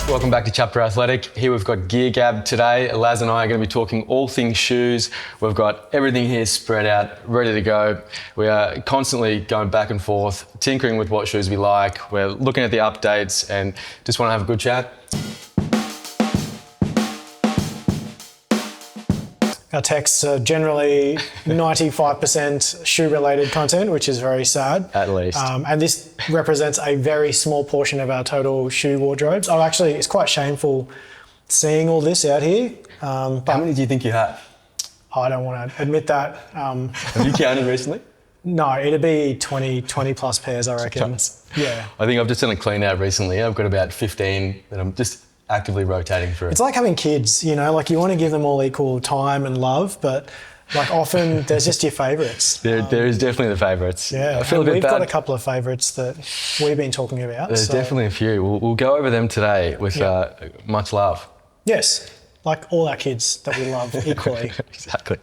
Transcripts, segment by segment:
Welcome back to Chapter Athletic. Here we've got Gear Gab today. Laz and I are going to be talking all things shoes. We've got everything here spread out, ready to go. We are constantly going back and forth, tinkering with what shoes we like. We're looking at the updates and just want to have a good chat. Our texts are generally 95% shoe-related content, which is very sad. At least. And this represents a very small portion of our total shoe wardrobes. It's quite shameful seeing all this out here. How many do you think you have? I don't want to admit that. Have you counted recently? No, it'd be 20 plus pairs, I reckon. Yeah. I think I've just done a clean out recently. I've got about 15 that I'm just actively rotating through. It's like having kids, you know, like you want to give them all equal time and love, but like often there's just your favourites. There is definitely the favourites. Yeah, I feel a bit we've bad. got a couple of favourites that we've been talking about. There's definitely a few. We'll go over them today with much love. Yes, like all our kids that we love equally. Exactly.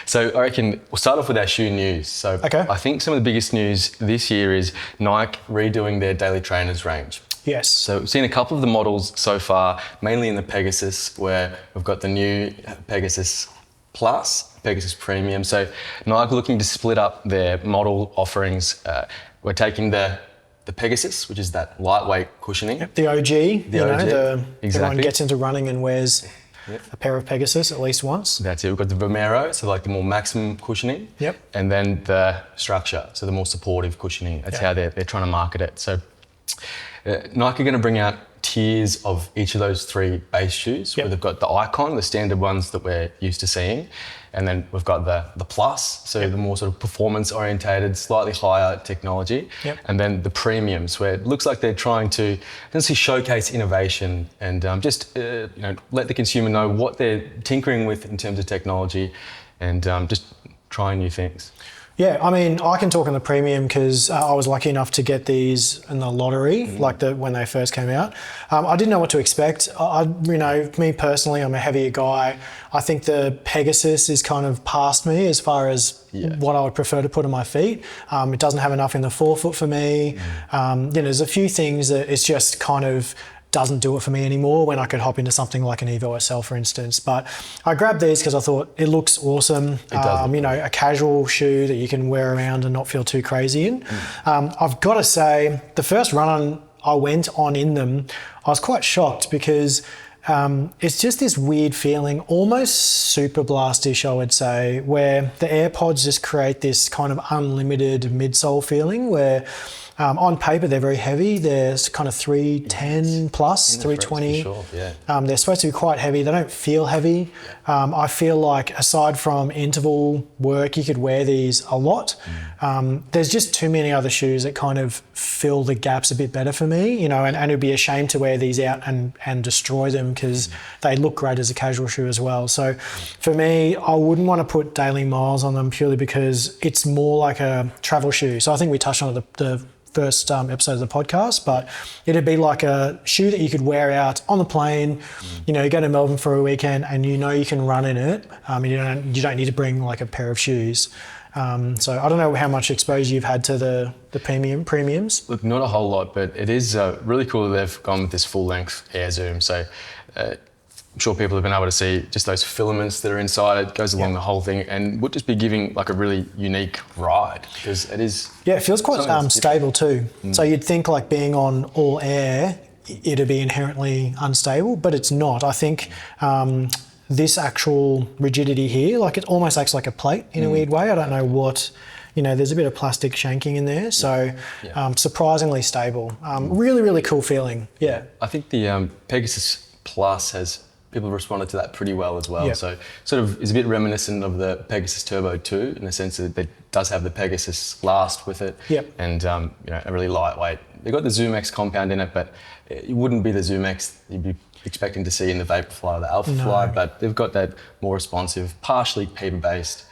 So I reckon we'll start off with our shoe news. So I think some of the biggest news this year is Nike redoing their daily trainers range. Yes. So we've seen a couple of the models so far, mainly in the Pegasus, where we've got the new Pegasus Plus, Pegasus Premium. So Nike looking to split up their model offerings. We're taking the Pegasus, which is that lightweight cushioning. Yep, the OG. Exactly. Everyone gets into running and wears a pair of Pegasus at least once. That's it. We've got the Vomero, so like the more maximum cushioning. Yep. And then the Structure, so the more supportive cushioning. That's how they're trying to market it. So Nike are going to bring out tiers of each of those three base shoes. Where they've got the Icon, the standard ones that we're used to seeing, and then we've got the Plus, so the more sort of performance orientated, slightly higher technology, and then the Premiums, where it looks like they're trying to showcase innovation and let the consumer know what they're tinkering with in terms of technology, and just trying new things. Yeah, I mean, I can talk on the Premium because I was lucky enough to get these in the lottery, when they first came out. I didn't know what to expect. Me personally, I'm a heavier guy. I think the Pegasus is kind of past me as far as what I would prefer to put on my feet. It doesn't have enough in the forefoot for me. There's a few things that it's just kind of doesn't do it for me anymore when I could hop into something like an Evo SL, for instance. But I grabbed these because I thought it looks awesome. It does a casual shoe that you can wear around and not feel too crazy in. I've got to say, the first run I went on in them, I was quite shocked because it's just this weird feeling, almost Superblast-ish, I would say, where the AirPods just create this kind of unlimited midsole feeling where on paper, they're very heavy. They're kind of 310 plus, 320. Sure, they're supposed to be quite heavy. They don't feel heavy. I feel like aside from interval work, you could wear these a lot. There's just too many other shoes that kind of fill the gaps a bit better for me, and it'd be a shame to wear these out and destroy them because they look great as a casual shoe as well. So for me, I wouldn't want to put daily miles on them purely because it's more like a travel shoe. So I think we touched on the first episode of the podcast, but it'd be like a shoe that you could wear out on the plane, you go to Melbourne for a weekend and you can run in it. You don't need to bring like a pair of shoes. So I don't know how much exposure you've had to the premiums. Look, not a whole lot, but it is really cool that they've gone with this full length air zoom. So I'm sure people have been able to see just those filaments that are inside. It goes along the whole thing and would just be giving like a really unique ride because it is. Yeah, it feels quite stable too. So you'd think like being on all air, it'd be inherently unstable, but it's not. I think this actual rigidity here, like it almost acts like a plate in a weird way. I don't know what. There's a bit of plastic shanking in there, so surprisingly stable. Really, really cool feeling. Yeah. I think the Pegasus Plus people responded to that pretty well as well. So sort of is a bit reminiscent of the Pegasus Turbo 2 in the sense that it does have the Pegasus last with it and a really lightweight. They've got the Zoom X compound in it, but it wouldn't be the Zoom X you'd be expecting to see in the Vaporfly or the Alphafly, but they've got that more responsive, partially paper-based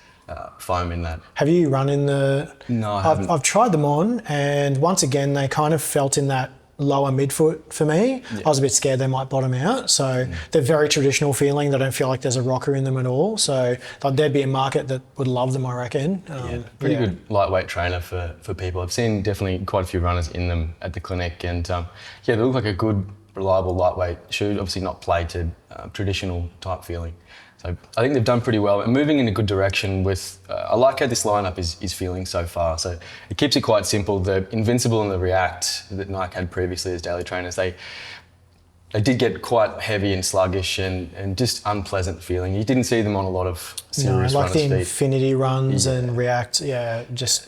foam in that. Have you run in the... No, I haven't. I've tried them on and once again, they kind of felt in that lower midfoot for me. I was a bit scared they might bottom out. So they're very traditional feeling. They don't feel like there's a rocker in them at all. So there'd be a market that would love them, I reckon. Pretty good lightweight trainer for people. I've seen definitely quite a few runners in them at the clinic and they look like a good reliable, lightweight shoe. Obviously not plated, traditional type feeling. So I think they've done pretty well and moving in a good direction with, I like how this lineup is feeling so far. So it keeps it quite simple. The Invincible and the React that Nike had previously as daily trainers, they did get quite heavy and sluggish and just unpleasant feeling. You didn't see them on a lot of serious like the runners' feet. Infinity runs and React, it just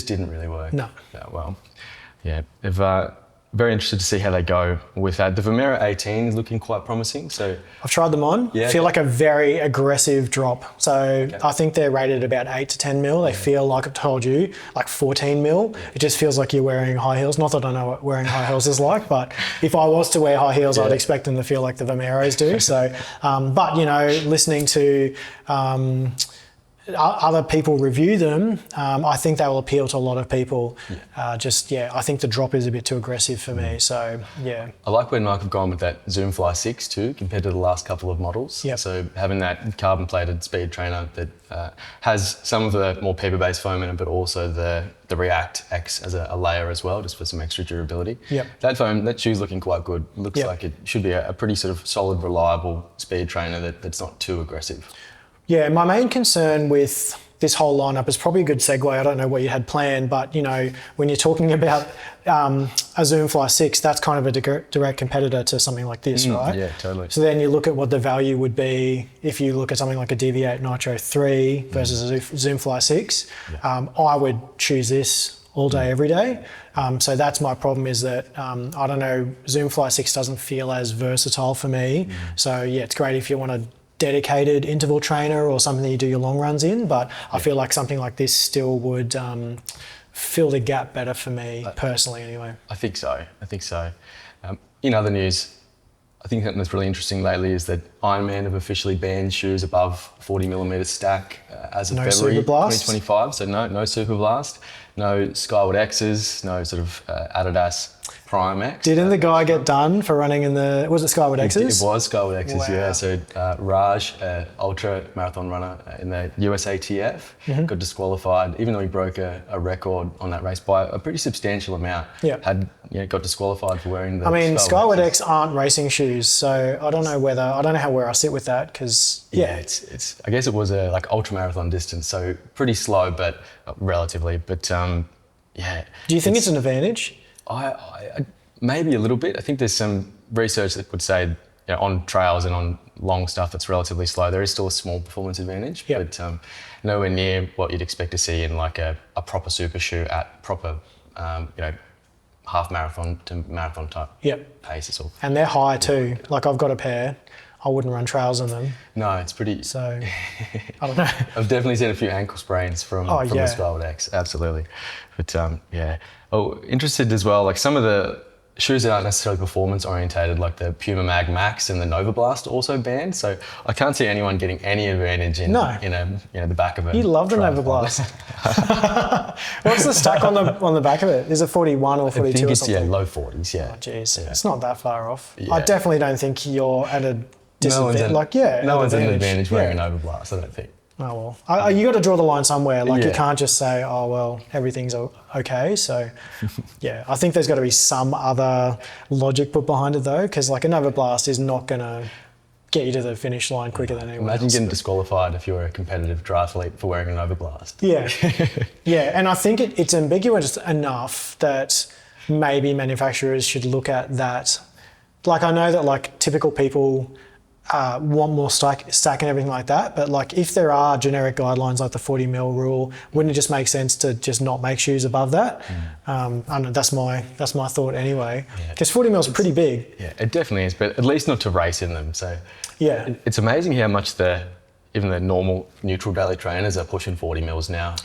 didn't really work No. that well. Yeah, they've very interested to see how they go with that. The Vomero 18 is looking quite promising. So I've tried them on. Yeah, feel like a very aggressive drop. So I think they're rated about 8 to 10 mil. They feel like I've told you, like 14 mil. It just feels like you're wearing high heels. Not that I know what wearing high heels is like, but if I was to wear high heels, I'd expect them to feel like the Vomeros do. So, but listening to other people review them, I think they will appeal to a lot of people. I think the drop is a bit too aggressive for me. So, yeah. I like where Nike have gone with that Zoom Fly 6 too, compared to the last couple of models. Yep. So having that carbon-plated speed trainer that has some of the more paper-based foam in it, but also the React X as a layer as well, just for some extra durability. Yep. That shoe's looking quite good. Looks like it should be a pretty sort of solid, reliable speed trainer that's not too aggressive. Yeah, my main concern with this whole lineup is probably a good segue. I don't know what you had planned, but when you're talking about a Zoom Fly 6, that's kind of a direct competitor to something like this, right? Yeah, totally. So then you look at what the value would be if you look at something like a Deviate Nitro 3 versus a Zoom Fly 6. I would choose this all day, every day. So that's my problem is that, I don't know, Zoom Fly 6 doesn't feel as versatile for me. So yeah, it's great if you want a dedicated interval trainer or something that you do your long runs in, but I feel like something like this still would fill the gap better for me personally anyway. I think so. In other news, I think something that's really interesting lately is that Ironman have officially banned shoes above 40 millimeter stack as of February 2025. So no Superblast, no Skyward X's, no sort of Adidas Prime X. Didn't the guy get done for running in was it Skyward X's? It was Skyward X's, wow. Yeah. So Raj, ultra marathon runner in the USATF, got disqualified, even though he broke a record on that race by a pretty substantial amount. Got disqualified for wearing the Skyward X aren't racing shoes, so I don't know where I sit with that, because it's I guess it was a ultra marathon distance, so pretty slow, but relatively. But do you think it's an advantage? I maybe a little bit. I think there's some research that would say on trails and on long stuff that's relatively slow, there is still a small performance advantage, but nowhere near what you'd expect to see in like a proper super shoe at proper half marathon to marathon type pace. It's all. And they're high too. Like I've got a pair. I wouldn't run trails in them. No, it's pretty. So, I don't know. I've definitely seen a few ankle sprains from the Skyward X. Absolutely. But interested as well, like some of the shoes that aren't necessarily performance orientated, like the Puma Mag Max and the Nova Blast, also banned. So I can't see anyone getting any advantage in the back of it. You love the Nova Blast. What's the stack on the back of it? Is it 41 or 42 I think or it's something? low 40s. Yeah. Oh jeez, it's not that far off. I definitely don't think you're at a disadvantage. No one's at an advantage wearing a Nova Blast, I don't think. Oh well, you got to draw the line somewhere. Like you can't just say, oh well, everything's okay. So, I think there's got to be some other logic put behind it though, because like a Nova Blast is not going to get you to the finish line quicker than anyone else. Imagine getting disqualified if you're a competitive triathlete for wearing a Nova Blast. Yeah, and I think it's ambiguous enough that maybe manufacturers should look at that. Like I know that like typical people want more stack and everything like that, but like if there are generic guidelines like the 40 mil rule, wouldn't it just make sense to just not make shoes above that? I don't know, that's my thought anyway, because 40 mil is pretty big. Yeah, it definitely is, but at least not to race in them. So it's amazing how much even the normal neutral daily trainers are pushing 40 mils now.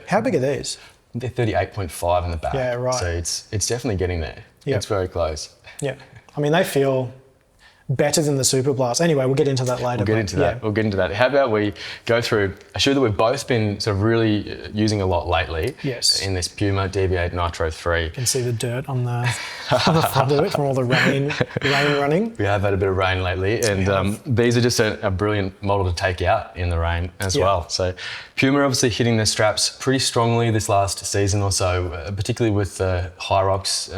How big are these? They're 38.5 in the back. Yeah, right. So it's definitely getting there. It's very close. I mean, they feel better than the Superblast. Anyway, we'll get into that later. We'll get into that. We'll get into that. How about we go through a shoe that we've both been sort of really using a lot lately. Yes. In this Puma Deviate Nitro 3. You can see the dirt on the front of it from all the rain running. We have had a bit of rain lately, and these are just a brilliant model to take out in the rain as well. So Puma obviously hitting their straps pretty strongly this last season or so, particularly with the Hyrox,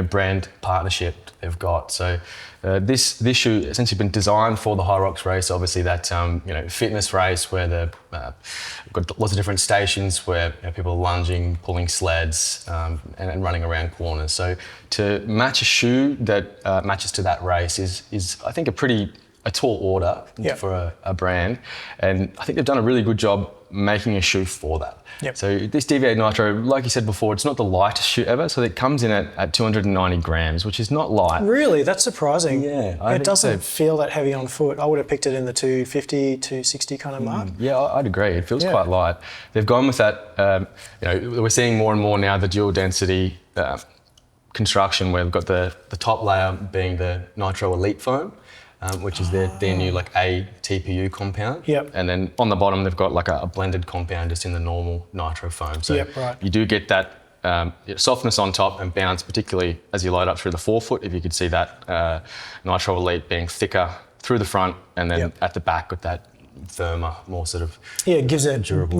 brand partnership they've got. So this shoe essentially been designed for the Hyrox race, obviously that fitness race where got lots of different stations where people are lunging, pulling sleds, and running around corners. So to match a shoe that matches to that race is I think a tall order for a brand, and I think they've done a really good job making a shoe for that. Yep. So this Deviate Nitro, like you said before, it's not the lightest shoe ever, so it comes in at 290 grams, which is not light. Really? That's surprising. Yeah. It doesn't feel that heavy on foot. I would have picked it in the 250, 260 kind of mark. Yeah, I'd agree. It feels quite light. They've gone with that, we're seeing more and more now the dual density construction where they've got the top layer being the Nitro Elite foam, which is their new A TPU compound. Yep. And then on the bottom, they've got a blended compound just in the normal Nitro foam. So you do get that softness on top and bounce, particularly as you load up through the forefoot. If you could see that Nitro Elite being thicker through the front and then at the back with that firmer, more sort of it gives it durable.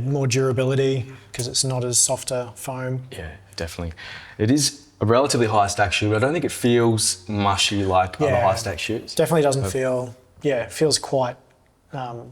More durability because it's not as softer foam. Yeah, definitely. It is a relatively high stack shoe, but I don't think it feels mushy like other high stack shoes. Definitely doesn't feel, it feels quite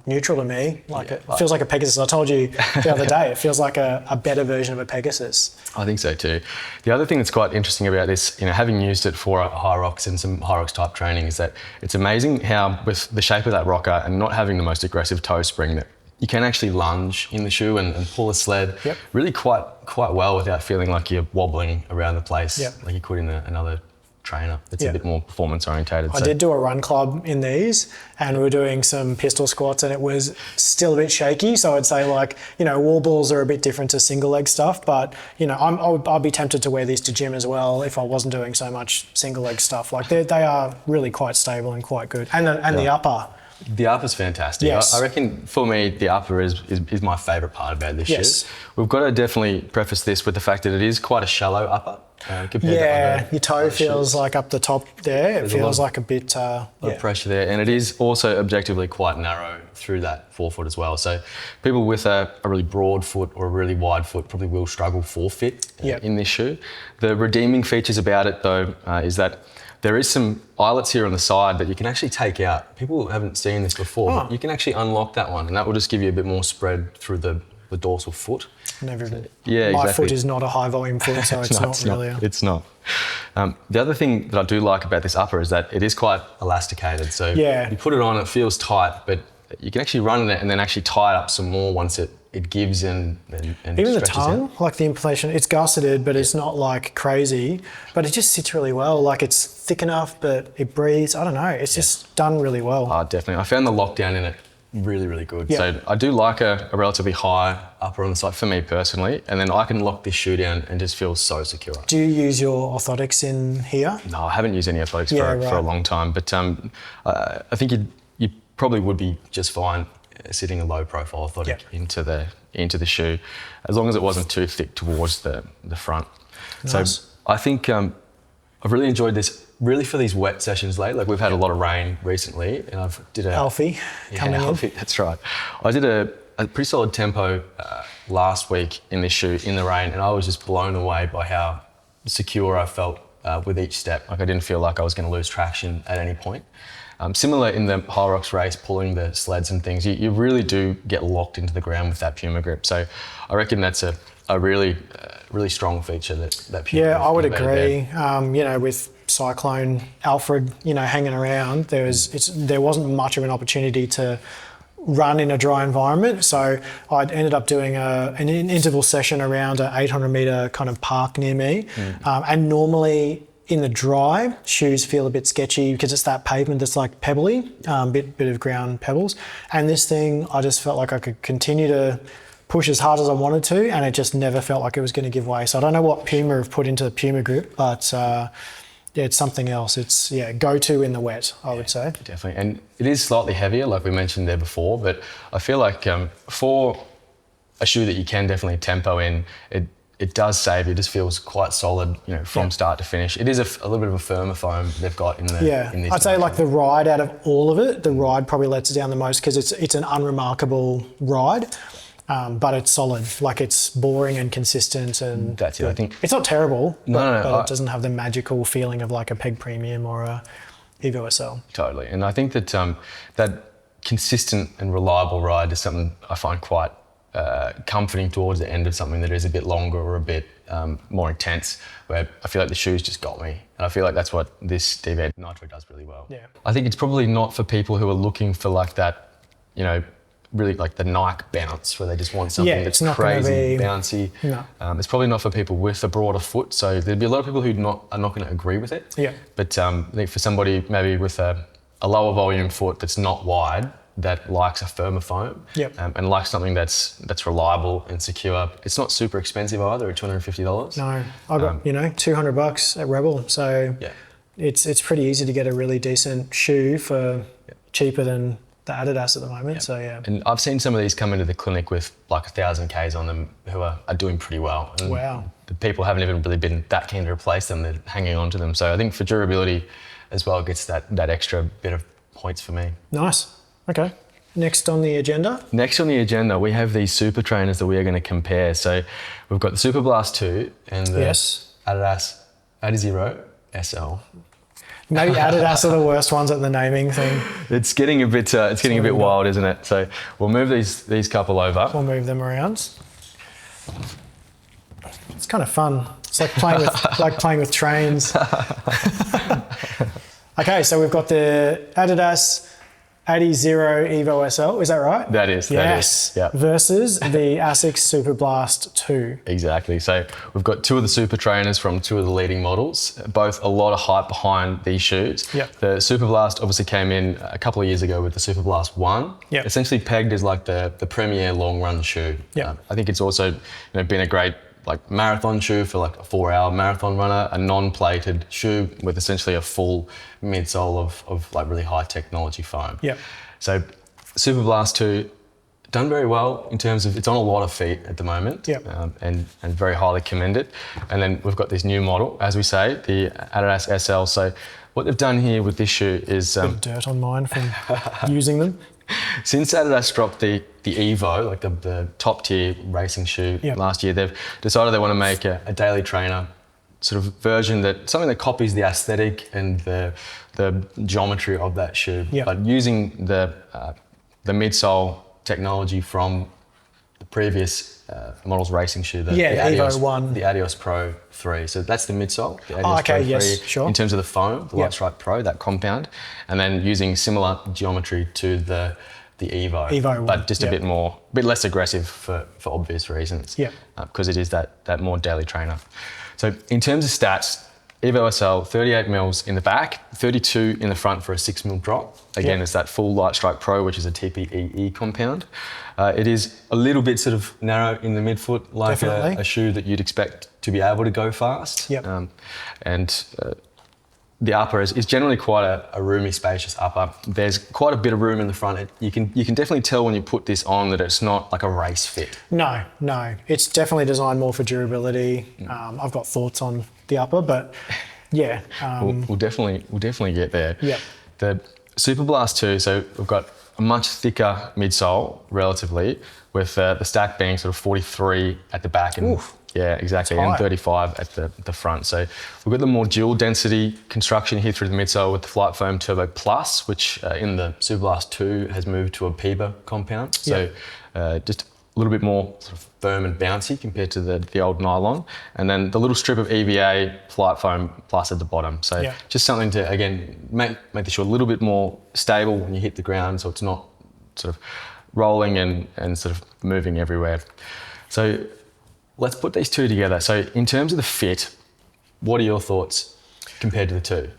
neutral to me. It feels like a Pegasus. I told you the other day, it feels like a better version of a Pegasus. I think so too. The other thing that's quite interesting about this, having used it for a Hyrox and some Hyrox type training, is that it's amazing how with the shape of that rocker and not having the most aggressive toe spring, that you can actually lunge in the shoe and pull a sled really quite well without feeling like you're wobbling around the place like you could in another trainer that's a bit more performance orientated. I did do a run club in these and we were doing some pistol squats and it was still a bit shaky. So I'd say wall balls are a bit different to single leg stuff, but I'd be tempted to wear these to gym as well if I wasn't doing so much single leg stuff. They are really quite stable and quite good. And the upper. The upper's fantastic. Yes. I reckon for me, the upper is my favourite part about this shoe. We've got to definitely preface this with the fact that it is quite a shallow upper compared to other your toe feels shoes. like up the top there. It feels like a bit... of pressure there, and it is also objectively quite narrow through that forefoot as well. So people with a really broad foot or a really wide foot probably will struggle for fit in this shoe. The redeeming features about it though is that there is some eyelets here on the side that you can actually take out. People haven't seen this before, but you can actually unlock that one, and that will just give you a bit more spread through the dorsal foot. My foot is not a high volume foot, so it's not really. It's not. The other thing that I do like about this upper is that it is quite elasticated. So you put it on, it feels tight, but you can actually run in it and then actually tie it up some more once it gives and even the tongue, out. the inflation, it's gusseted, but it's not crazy, but it just sits really well. It's thick enough, but it breathes. I don't know. It's just done really well. Definitely. I found the lockdown in it really, really good. So I do like a relatively high upper on the side for me personally, and then I can lock this shoe down and just feel so secure. Do you use your orthotics in here? No, I haven't used any orthotics for a long time, but I think you probably would be just fine sitting a low profile orthotic into the shoe, as long as it wasn't too thick towards the front. Nice. So I think I've really enjoyed this really for these wet sessions lately. We've had a lot of rain recently, and I've did a Alfie coming in. That's right. I did a pretty solid tempo last week in this shoe in the rain, and I was just blown away by how secure I felt with each step. I didn't feel like I was going to lose traction at any point. Similar in the Hyrox race, pulling the sleds and things, you really do get locked into the ground with that Puma grip. So I reckon that's a really strong feature that Puma. Yeah, I would agree. With Cyclone Alfred, hanging around, there wasn't much of an opportunity to run in a dry environment. So I ended up doing an interval session around an 800 metre kind of park near me. And normally in the dry, shoes feel a bit sketchy because it's that pavement that's pebbly, bit of ground pebbles. And this thing, I just felt like I could continue to push as hard as I wanted to, and it just never felt like it was going to give way. So I don't know what Puma have put into the Puma grip, but it's something else. It's go-to in the wet, I would say. Definitely, and it is slightly heavier, like we mentioned there before. But I feel like for a shoe that you can definitely tempo in, it does save. It just feels quite solid, from start to finish. It is a little bit of a firmer foam they've got in the. Yeah, in this I'd say like the ride out of all of it, the ride probably lets it down the most because it's an unremarkable ride. But it's solid, like it's boring and consistent, and that's it. I think it's not terrible, but No, it doesn't have the magical feeling of like a Peg Premium or a Evo SL. Totally, and I think that that consistent and reliable ride is something I find quite comforting towards the end of something that is a bit longer or a bit more intense, where I feel like the shoes just got me, and I feel like that's what this Deviate Nitro does really well. Yeah, I think it's probably not for people who are looking for like that, really like the Nike bounce, where they just want something that's crazy bouncy. No. It's probably not for people with a broader foot, so there'd be a lot of people who are not going to agree with it. Yeah. But I think for somebody maybe with a lower volume foot that's not wide, that likes a firmer foam, and likes something that's reliable and secure. It's not super expensive either, at $250. No, I got $200 at Rebel, so it's pretty easy to get a really decent shoe for cheaper than the Adidas at the moment. So and I've seen some of these come into the clinic with like 1,000 Ks on them who are doing pretty well. And wow. The people haven't even really been that keen to replace them. They're hanging on to them. So I think for durability as well, it gets that extra bit of points for me. Nice. Okay. Next on the agenda? Next on the agenda, we have these super trainers that we are going to compare. So we've got the Superblast 2 and the Adidas Adizero SL. Maybe Adidas are the worst ones at the naming thing. It's getting a bit wild, isn't it? So we'll move these couple over. We'll move them around. It's kind of fun. It's like playing with trains. Okay, so we've got the Adidas Adizero Evo SL, is that right? That is. Yeah. Versus the ASICS Superblast 2. Exactly. So we've got two of the super trainers from two of the leading models, both a lot of hype behind these shoes. Yep. The Superblast obviously came in a couple of years ago with the Superblast 1. Yep. Essentially pegged as like the premier long run shoe. Yep. I think it's also been a great like marathon shoe for like a 4-hour marathon runner, a non-plated shoe with essentially a full midsole of like really high technology foam. Yeah. So Superblast 2 done very well in terms of it's on a lot of feet at the moment. Yeah. And very highly commended. And then we've got this new model, as we say, the Adidas SL. So what they've done here with this shoe is bit of dirt on mine from using them. Since Adidas dropped the Evo, like the top tier racing shoe last year, they've decided they want to make a daily trainer sort of version, something that copies the aesthetic and the geometry of that shoe, but using the midsole technology from the previous model's racing shoe, the Adios, Evo 1. the Adios Pro 3. So that's the midsole, the Adios Pro 3, sure. in terms of the foam, the Light Strike Pro, that compound, and then using similar geometry to the Evo, but just a bit less aggressive for obvious reasons. Because it is that more daily trainer. So in terms of stats, Evo SL 38 mils in the back, 32 in the front for a 6 mil drop. Again, it's that full Light Strike Pro, which is a TPEE compound. It is a little bit sort of narrow in the midfoot, like a shoe that you'd expect to be able to go fast. The upper is generally quite a roomy, spacious upper. There's quite a bit of room in the front. You can definitely tell when you put this on that it's not like a race fit. No. It's definitely designed more for durability. I've got thoughts on the upper, but yeah. We'll definitely get there. Yeah. The Superblast 2, so we've got a much thicker midsole relatively, with the stack being sort of 43 at the back and yeah, exactly, and 35 at the front. So we've got the more dual density construction here through the midsole with the Flight Foam Turbo Plus, which in the Superblast 2 has moved to a PEBA compound. So just a little bit more sort of firm and bouncy compared to the old nylon. And then the little strip of EVA Flight Foam Plus at the bottom. So just something to, again, make the shoe a little bit more stable when you hit the ground, so it's not sort of rolling and sort of moving everywhere. So let's put these two together. So in terms of the fit, what are your thoughts compared to the two?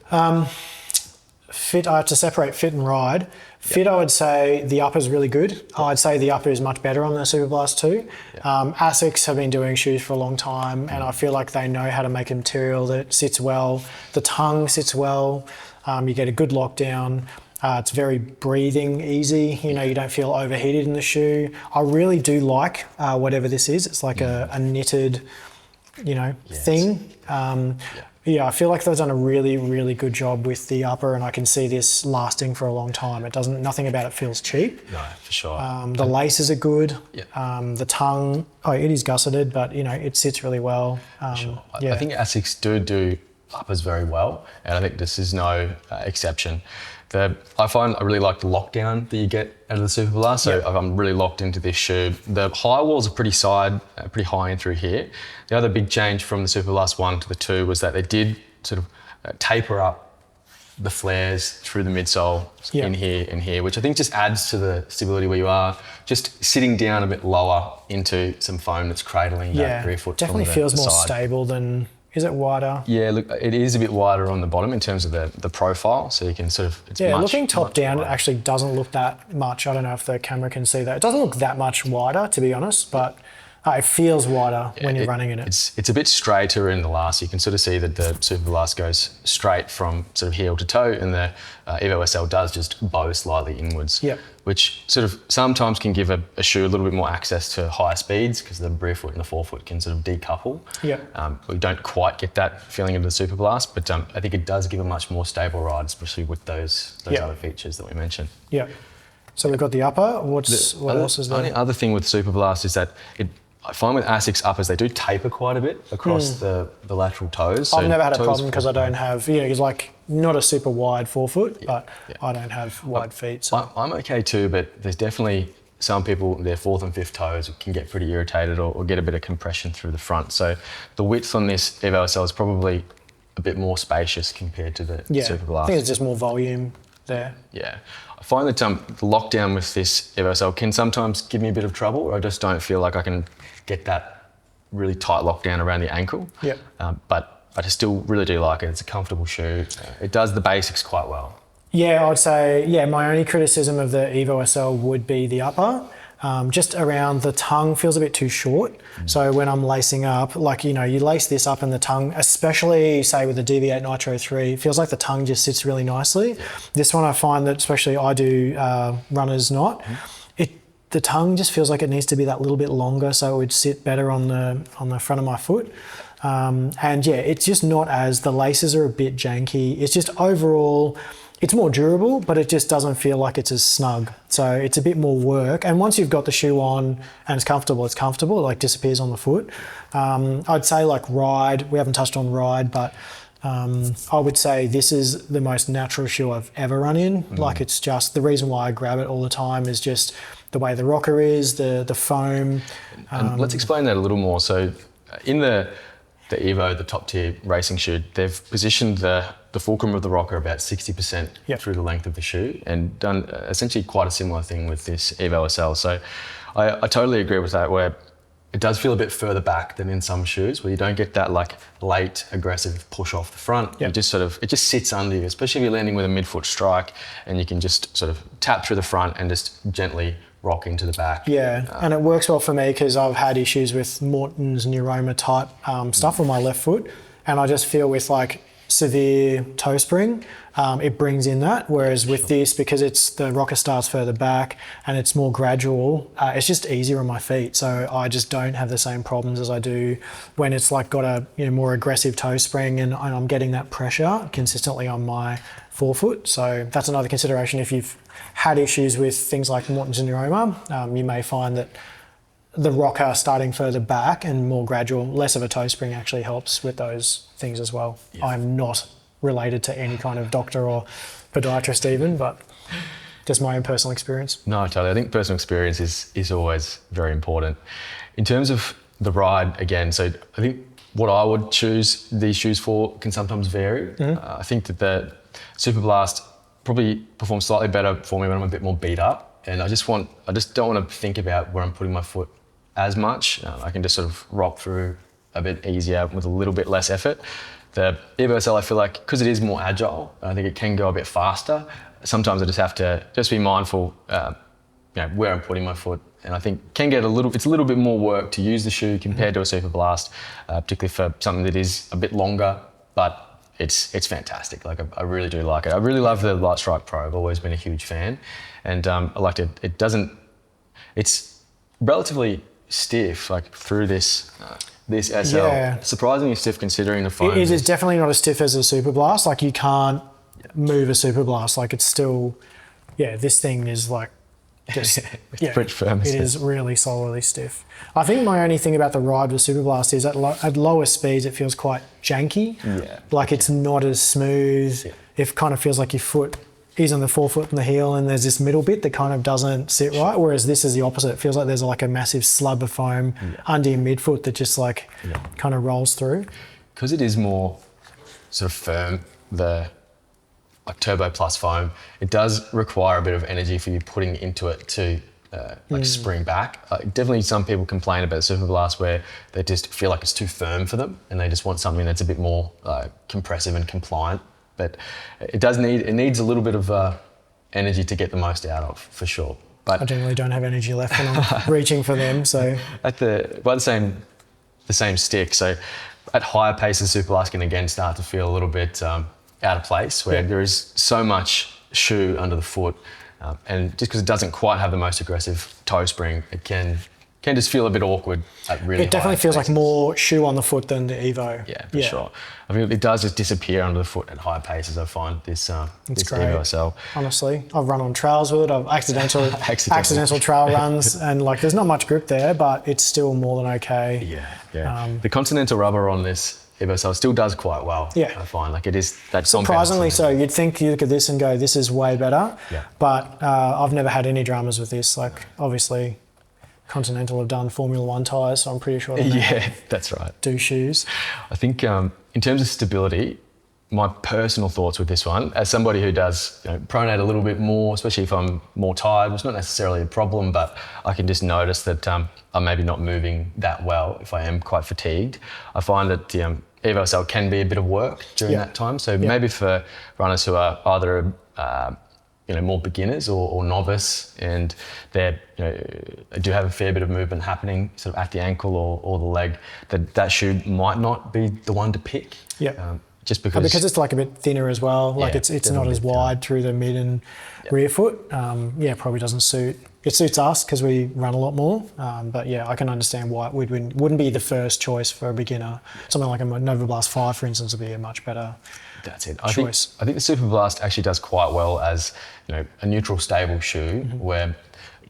fit, I have to separate fit and ride. Fit, I would say the upper is really good. I'd say the upper is much better on the Superblast 2. ASICS have been doing shoes for a long time, and I feel like they know how to make a material that sits well. The tongue sits well. You get a good lockdown. It's very breathing, easy. You know, you don't feel overheated in the shoe. I really do like whatever this is. It's like a knitted, you know, thing. Yeah, I feel like they've done a really, really good job with the upper, and I can see this lasting for a long time. Nothing about it feels cheap. No, for sure. The laces are good. The tongue, it is gusseted, but you know, it sits really well. Sure. I think ASICS do uppers very well, and I think this is no exception. I find I really like the lockdown that you get out of the Superblast. So I'm really locked into this shoe. The high walls are pretty high in through here. The other big change from the Superblast 1 to the 2 was that they did sort of taper up the flares through the midsole in here and here, which I think just adds to the stability where you are. Just sitting down a bit lower into some foam that's cradling that rear foot. Definitely feels more stable than. Is it wider? Yeah, look, it is a bit wider on the bottom in terms of the profile, so you can sort of... It's looking top down, it actually doesn't look that much. I don't know if the camera can see that. It doesn't look that much wider, to be honest, but it feels wider when you're running in it. It's a bit straighter in the last. You can sort of see that the Superblast goes straight from sort of heel to toe, and the Evo SL does just bow slightly inwards, which sort of sometimes can give a shoe a little bit more access to higher speeds because the rear foot and the forefoot can sort of decouple. We don't quite get that feeling of the Superblast, but I think it does give a much more stable ride, especially with those other features that we mentioned. So we've got the upper. What else is there? The only other thing with Superblast is that I find with ASICS uppers, they do taper quite a bit across the lateral toes. I've never had a problem because I don't have, it's like not a super wide forefoot, but I don't have wide feet. So. I'm okay too, but there's definitely some people, their fourth and fifth toes can get pretty irritated or get a bit of compression through the front. So the width on this Evo SL is probably a bit more spacious compared to the Superblast. I think it's just more volume there. I find that the lockdown with this Evo SL can sometimes give me a bit of trouble, or I just don't feel like I can get that really tight lockdown around the ankle. But I just still really do like it. It's a comfortable shoe. It does the basics quite well. I'd say, my only criticism of the Evo SL would be the upper. Just around the tongue feels a bit too short. So when I'm lacing up, you lace this up in the tongue, especially say with the Deviate Nitro 3, it feels like the tongue just sits really nicely. This one I find that, especially I do runners not, the tongue just feels like it needs to be that little bit longer so it would sit better on the front of my foot. It's just not as, the laces are a bit janky. It's just overall, it's more durable, but it just doesn't feel like it's as snug. So it's a bit more work. And once you've got the shoe on and it's comfortable, it like disappears on the foot. I'd say like ride, we haven't touched on ride, but I would say this is the most natural shoe I've ever run in. Like it's just, the reason why I grab it all the time is just the way the rocker is, the foam. And let's explain that a little more. So in the Evo, the top tier racing shoe, they've positioned the fulcrum of the rocker about 60% through the length of the shoe, and done essentially quite a similar thing with this Evo SL. So I totally agree with that, where it does feel a bit further back than in some shoes, where you don't get that like late aggressive push off the front. It just sits under you, especially if you're landing with a midfoot strike, and you can just sort of tap through the front and just gently rock into the back. And it works well for me because I've had issues with Morton's neuroma type stuff on my left foot, and I just feel with like severe toe spring, it brings in that. Whereas with this, because the rocker starts further back and it's more gradual, it's just easier on my feet. So I just don't have the same problems as I do when it's like got a more aggressive toe spring and I'm getting that pressure consistently on my forefoot. So that's another consideration. If you've had issues with things like Morton's neuroma, you may find that the rocker starting further back and more gradual, less of a toe spring actually helps with those things as well. I'm not related to any kind of doctor or podiatrist even, but just my own personal experience. No, totally. I think personal experience is always very important. In terms of the ride, again, so I think what I would choose these shoes for can sometimes vary. I think that the Superblast probably performs slightly better for me when I'm a bit more beat up, and I just don't want to think about where I'm putting my foot as much. I can just sort of rock through a bit easier with a little bit less effort. The Evo SL, I feel like, because it is more agile, I think it can go a bit faster. Sometimes I just have to just be mindful, where I'm putting my foot. And I think it's a little bit more work to use the shoe compared to a Superblast, particularly for something that is a bit longer, but it's fantastic. Like I really do like it. I really love the Light Strike Pro. I've always been a huge fan, and I liked it. It's relatively stiff, like through this SL. Yeah. Surprisingly stiff considering the foam. It is definitely not as stiff as a Superblast. Like you can't move a Superblast. Like it's still, this thing is like just, pretty firm. It is really solidly stiff. I think my only thing about the ride with Superblast is at lower speeds it feels quite janky. Yeah. Like it's not as smooth. Yeah. It kind of feels like your foot is on the forefoot and the heel, and there's this middle bit that kind of doesn't sit right. Whereas this is the opposite. It feels like there's like a massive slab of foam under your midfoot that just kind of rolls through. Because it is more sort of firm, the Turbo Plus foam, it does require a bit of energy for you putting into it to spring back. Definitely some people complain about the Superblast where they just feel like it's too firm for them and they just want something that's a bit more compressive and compliant. But it needs a little bit of energy to get the most out of, for sure. But I generally don't have energy left when I'm reaching for them. So by the same stick, so at higher paces, Superblast can again start to feel a little bit out of place, where there is so much shoe under the foot, and just because it doesn't quite have the most aggressive toe spring, it can just feel a bit awkward at really. It definitely feels like more shoe on the foot than the Evo. Yeah, for sure. I mean, it does just disappear under the foot at higher paces. I find this Evo SL. Honestly, I've run on trails with it. I've accidental trail runs, and like there's not much grip there, but it's still more than okay. Yeah. The Continental rubber on this Evo SL still does quite well. Yeah, I find like it is that surprisingly so. You'd think you look at this and go, "This is way better." Yeah. But I've never had any dramas with this. Like obviously, Continental have done Formula One tyres, so I'm pretty sure. That's right. Do shoes. I think in terms of stability, my personal thoughts with this one, as somebody who does pronate a little bit more, especially if I'm more tired, it's not necessarily a problem, but I can just notice that I'm maybe not moving that well if I am quite fatigued. I find that the Evo SL can be a bit of work during that time. So maybe for runners who are either more beginners or novice, and they do have a fair bit of movement happening sort of at the ankle or the leg, that shoe might not be the one to pick. Yeah. Just because it's like a bit thinner as well. Like it's not as wide through the mid and rear foot. Probably doesn't suit. It suits us because we run a lot more. But I can understand why it wouldn't be the first choice for a beginner. Something like a Nova Blast 5, for instance, would be a much better choice. I think the Superblast actually does quite well as a neutral, stable shoe where,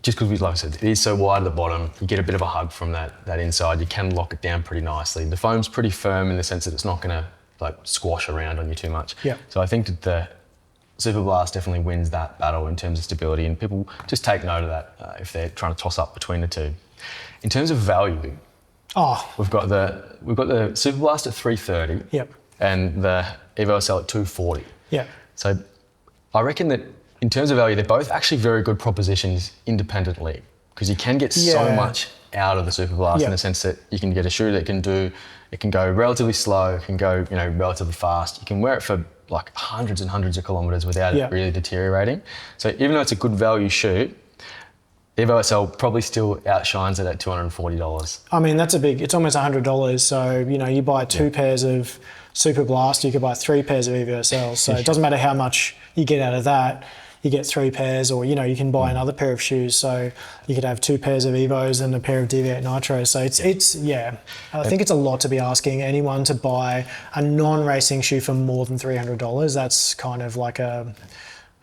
just because, like I said, it is so wide at the bottom, you get a bit of a hug from that inside. You can lock it down pretty nicely. The foam's pretty firm in the sense that it's not going to squash around on you too much. Yeah. So I think that the Superblast definitely wins that battle in terms of stability, and people just take note of that if they're trying to toss up between the two. In terms of value, we've got the Superblast at $330. Yep. And the Evo SL at $240. Yeah. So I reckon that in terms of value, they're both actually very good propositions independently, because you can get so much out of the Superblast in the sense that you can get a shoe that can go relatively slow, it can go relatively fast. You can wear it for like hundreds and hundreds of kilometers without it really deteriorating. So even though it's a good value shoe, Evo SL probably still outshines it at $240. I mean, it's almost $100. So, you buy two pairs of Superblast, you could buy 3 pairs of Evo SL. So it doesn't matter how much you get out of that. You get 3 pairs, or, you can buy another pair of shoes. So you could have 2 pairs of Evos and a pair of Deviate Nitro. So I think it's a lot to be asking anyone to buy a non-racing shoe for more than $300. That's kind of like a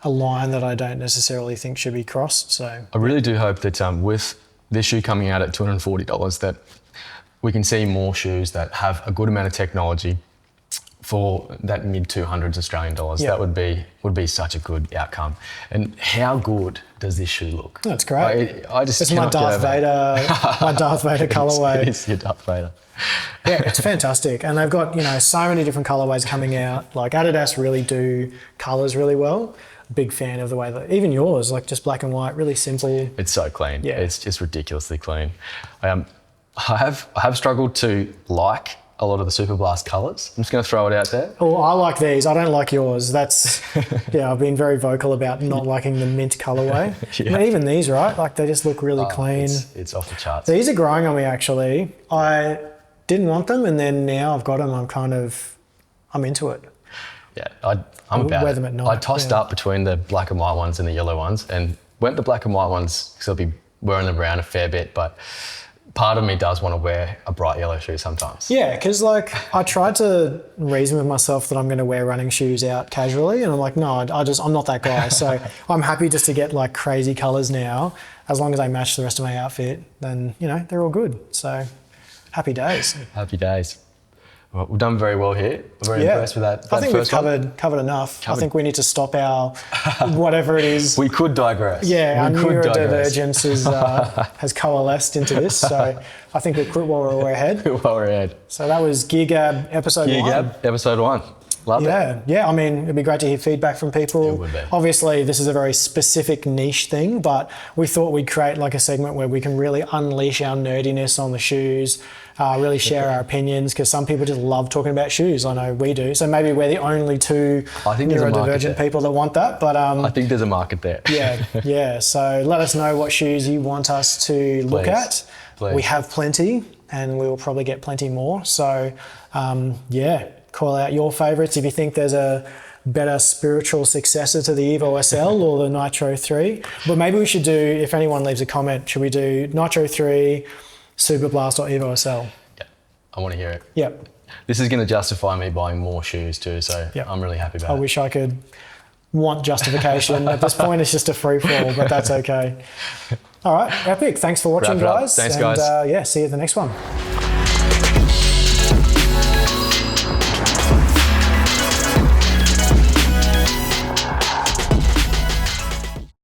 line that I don't necessarily think should be crossed. So I really do hope that with this shoe coming out at $240, that we can see more shoes that have a good amount of technology for that mid 200s Australian dollars. That would be such a good outcome. And how good does this shoe look? That's great. It's my Darth Vader colorway. It is your Darth Vader. Yeah, it's fantastic. And they've got, so many different colorways coming out. Like Adidas really do colors really well. Big fan of the way that, even yours, like just black and white, really simple. It's so clean. Yeah. It's just ridiculously clean. I have struggled to like a lot of the Superblast colours. I'm just going to throw it out there. Oh, I like these. I don't like yours. That's, yeah, I've been very vocal about not liking the mint colourway. Yeah. But even these, right? Like they just look really clean. It's off the charts. These are growing on me actually. I didn't want them and then now I've got them, I'm into it. Yeah, I'm about wear it. them at night, I tossed up between the black and white ones and the yellow ones and went the black and white ones because I'll be wearing them around a fair bit, but part of me does want to wear a bright yellow shoe sometimes. Yeah, because like I tried to reason with myself that I'm going to wear running shoes out casually and I'm like, no, I'm not that guy. So I'm happy just to get like crazy colours now. As long as they match the rest of my outfit, then, you know, they're all good. So happy days. Happy days. Well, we've done very well here. I'm very impressed with that. I think we've first one. covered enough. I think we need to stop our whatever it is. We could digress. Yeah, our neurodivergence has coalesced into this. So I think we're ahead. While we're ahead. So that was Gear Gab episode 1. Gear Gab episode 1. Love it. Yeah. I mean, it'd be great to hear feedback from people. It would be. Obviously, this is a very specific niche thing, but we thought we'd create like a segment where we can really unleash our nerdiness on the shoes, really share our opinions, because some people just love talking about shoes. I know we do. So maybe we're the only two neurodivergent people that want that. But I think there's a market there. Yeah. So let us know what shoes you want us to look at. Please. We have plenty, and we will probably get plenty more. So call out your favourites if you think there's a better spiritual successor to the Evo SL or the Nitro 3. But maybe we should do, if anyone leaves a comment, should we do Nitro 3, Superblast or Evo SL? Yeah, I want to hear it. Yep. This is going to justify me buying more shoes too, so I'm really happy about it. I wish I could want justification. At this point, it's just a free-for-all, but that's okay. All right, epic. Thanks for watching, guys. Thanks, guys. And see you at the next one.